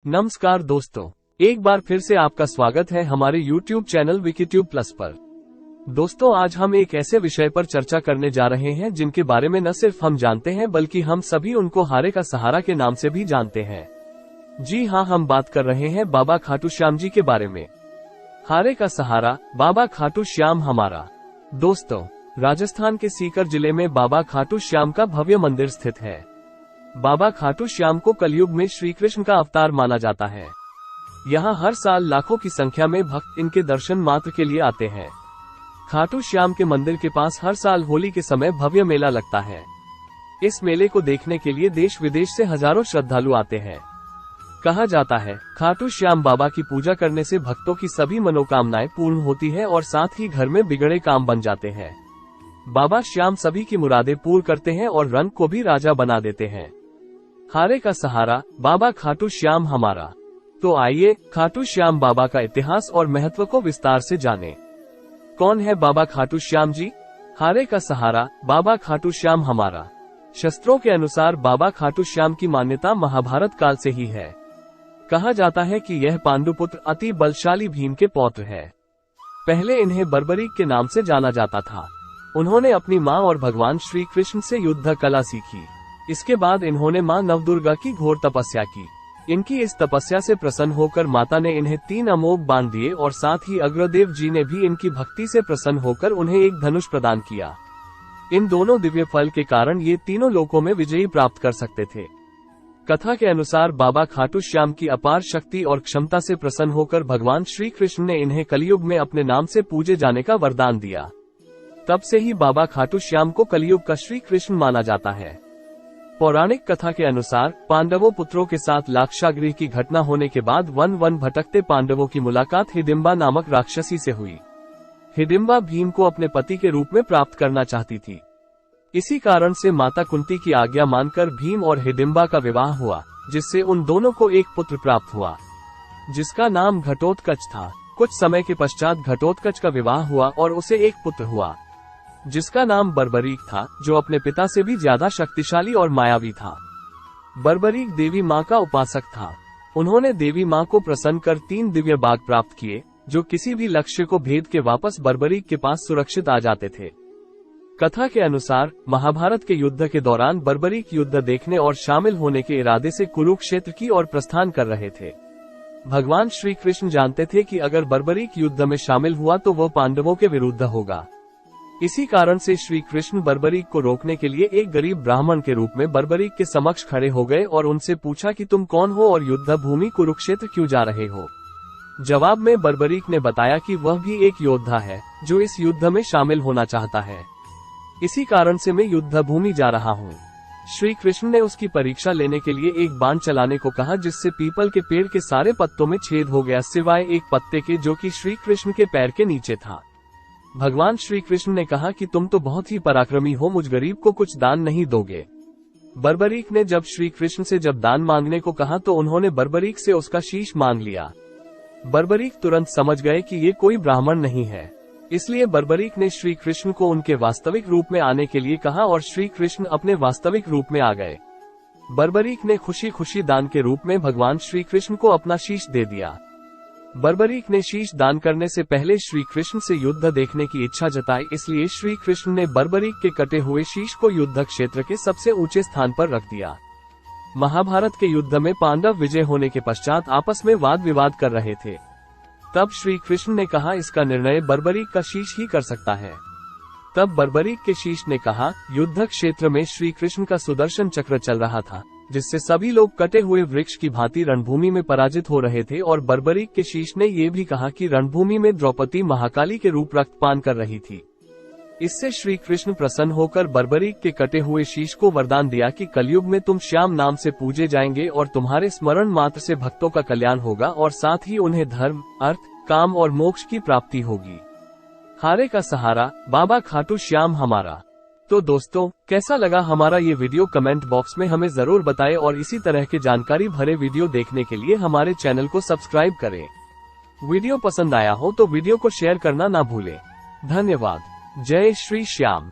नमस्कार दोस्तों, एक बार फिर से आपका स्वागत है हमारे YouTube चैनल विकीट्यूब प्लस पर। दोस्तों, आज हम एक ऐसे विषय पर चर्चा करने जा रहे हैं जिनके बारे में न सिर्फ हम जानते हैं बल्कि हम सभी उनको हारे का सहारा के नाम से भी जानते हैं। जी हाँ, हम बात कर रहे हैं बाबा खाटू श्याम जी के बारे में। हारे का सहारा बाबा खाटू श्याम हमारा। दोस्तों, राजस्थान के सीकर जिले में बाबा खाटू श्याम का भव्य मंदिर स्थित है। बाबा खाटू श्याम को कलयुग में श्री कृष्ण का अवतार माना जाता है। यहाँ हर साल लाखों की संख्या में भक्त इनके दर्शन मात्र के लिए आते हैं। खाटू श्याम के मंदिर के पास हर साल होली के समय भव्य मेला लगता है। इस मेले को देखने के लिए देश विदेश से हजारों श्रद्धालु आते हैं। कहा जाता है, खाटू श्याम बाबा की पूजा करने से भक्तों की सभी मनोकामनाएं पूर्ण होती है और साथ ही घर में बिगड़े काम बन जाते हैं। बाबा श्याम सभी की मुरादें पूर्ण करते हैं और रंग को भी राजा बना देते हैं। हारे का सहारा बाबा खाटू श्याम हमारा। तो आइए खाटू श्याम बाबा का इतिहास और महत्व को विस्तार से जानें। कौन है बाबा खाटू श्याम जी? हारे का सहारा बाबा खाटू श्याम हमारा। शास्त्रों के अनुसार बाबा खाटू श्याम की मान्यता महाभारत काल से ही है। कहा जाता है कि यह पांडुपुत्र अति बलशाली भीम के पौत्र है। पहले इन्हें बर्बरीक के नाम से जाना जाता था। उन्होंने अपनी मां और भगवान श्री कृष्ण से युद्ध कला सीखी। इसके बाद इन्होंने मां नवदुर्गा की घोर तपस्या की। इनकी इस तपस्या से प्रसन्न होकर माता ने इन्हें 3 अमोघ बाण दिए और साथ ही अग्रदेव जी ने भी इनकी भक्ति से प्रसन्न होकर उन्हें एक धनुष प्रदान किया। इन दोनों दिव्य फल के कारण ये तीनों लोकों में विजयी प्राप्त कर सकते थे। कथा के अनुसार बाबा खाटू श्याम की अपार शक्ति और क्षमता से प्रसन्न होकर भगवान श्री कृष्ण ने इन्हें कलयुग में अपने नाम से पूजे जाने का वरदान दिया। तब से ही बाबा खाटू श्याम को कलयुग का श्री कृष्ण माना जाता है। पौराणिक कथा के अनुसार पांडवों पुत्रों के साथ लाक्षागृह की घटना होने के बाद वन वन भटकते पांडवों की मुलाकात हिडिंबा नामक राक्षसी से हुई। हिडिंबा भीम को अपने पति के रूप में प्राप्त करना चाहती थी। इसी कारण से माता कुंती की आज्ञा मानकर भीम और हिडिंबा का विवाह हुआ, जिससे उन दोनों को एक पुत्र प्राप्त हुआ, जिसका नाम घटोत्कच था। कुछ समय के पश्चात घटोत्कच का विवाह हुआ और उसे एक पुत्र हुआ, जिसका नाम बर्बरीक था, जो अपने पिता से भी ज्यादा शक्तिशाली और मायावी था। बर्बरीक देवी माँ का उपासक था। उन्होंने देवी माँ को प्रसन्न कर 3 दिव्य बाघ प्राप्त किए, जो किसी भी लक्ष्य को भेद के वापस बर्बरीक के पास सुरक्षित आ जाते थे। कथा के अनुसार महाभारत के युद्ध के दौरान बर्बरीक युद्ध देखने और शामिल होने के इरादे से कुरुक्षेत्र की ओर प्रस्थान कर रहे थे। भगवान श्री कृष्ण जानते थे कि अगर बर्बरीक युद्ध में शामिल हुआ तो वह पांडवों के विरुद्ध होगा। इसी कारण से श्री कृष्ण बर्बरीक को रोकने के लिए एक गरीब ब्राह्मण के रूप में बर्बरीक के समक्ष खड़े हो गए और उनसे पूछा कि तुम कौन हो और युद्ध भूमि कुरुक्षेत्र क्यों जा रहे हो? जवाब में बर्बरीक ने बताया कि वह भी एक योद्धा है जो इस युद्ध में शामिल होना चाहता है। इसी कारण से मैं युद्ध भूमि जा रहा हूँ। श्री कृष्ण ने उसकी परीक्षा लेने के लिए एक बाण चलाने को कहा, जिससे पीपल के पेड़ के सारे पत्तों में छेद हो गया, सिवाय एक पत्ते के जो कि श्री कृष्ण के पैर के नीचे था। भगवान श्री कृष्ण ने कहा कि तुम तो बहुत ही पराक्रमी हो, मुझ गरीब को कुछ दान नहीं दोगे? बर्बरीक ने जब श्री कृष्ण से दान मांगने को कहा तो उन्होंने बर्बरीक से उसका शीश मांग लिया। बर्बरीक तुरंत समझ गए कि ये कोई ब्राह्मण नहीं है, इसलिए बर्बरीक ने श्री कृष्ण को उनके वास्तविक रूप में आने के लिए कहा और श्री कृष्ण अपने वास्तविक रूप में आ गए। बर्बरीक ने खुशी खुशी दान के रूप में भगवान श्री कृष्ण को अपना शीश दे दिया। बर्बरीक ने शीश दान करने से पहले श्री कृष्ण से युद्ध देखने की इच्छा जताई, इसलिए श्री कृष्ण ने बर्बरीक के कटे हुए शीश को युद्ध क्षेत्र के सबसे ऊंचे स्थान पर रख दिया। महाभारत के युद्ध में पांडव विजय होने के पश्चात आपस में वाद विवाद कर रहे थे। तब श्री कृष्ण ने कहा, इसका निर्णय बर्बरीक का शीश ही कर सकता है। तब बर्बरीक के शीश ने कहा, युद्ध क्षेत्र में श्री कृष्ण का सुदर्शन चक्र चल रहा था, जिससे सभी लोग कटे हुए वृक्ष की भांति रणभूमि में पराजित हो रहे थे, और बर्बरीक के शीश ने यह भी कहा कि रणभूमि में द्रौपदी महाकाली के रूप रक्तपान कर रही थी। इससे श्री कृष्ण प्रसन्न होकर बर्बरीक के कटे हुए शीश को वरदान दिया कि कलयुग में तुम श्याम नाम से पूजे जाएंगे और तुम्हारे स्मरण मात्र से भक्तों का कल्याण होगा और साथ ही उन्हें धर्म, अर्थ, काम और मोक्ष की प्राप्ति होगी। हारे का सहारा बाबा खाटू श्याम हमारा। तो दोस्तों, कैसा लगा हमारा ये वीडियो? कमेंट बॉक्स में हमें जरूर बताएं और इसी तरह के जानकारी भरे वीडियो देखने के लिए हमारे चैनल को सब्सक्राइब करें। वीडियो पसंद आया हो तो वीडियो को शेयर करना ना भूलें। धन्यवाद। जय श्री श्याम।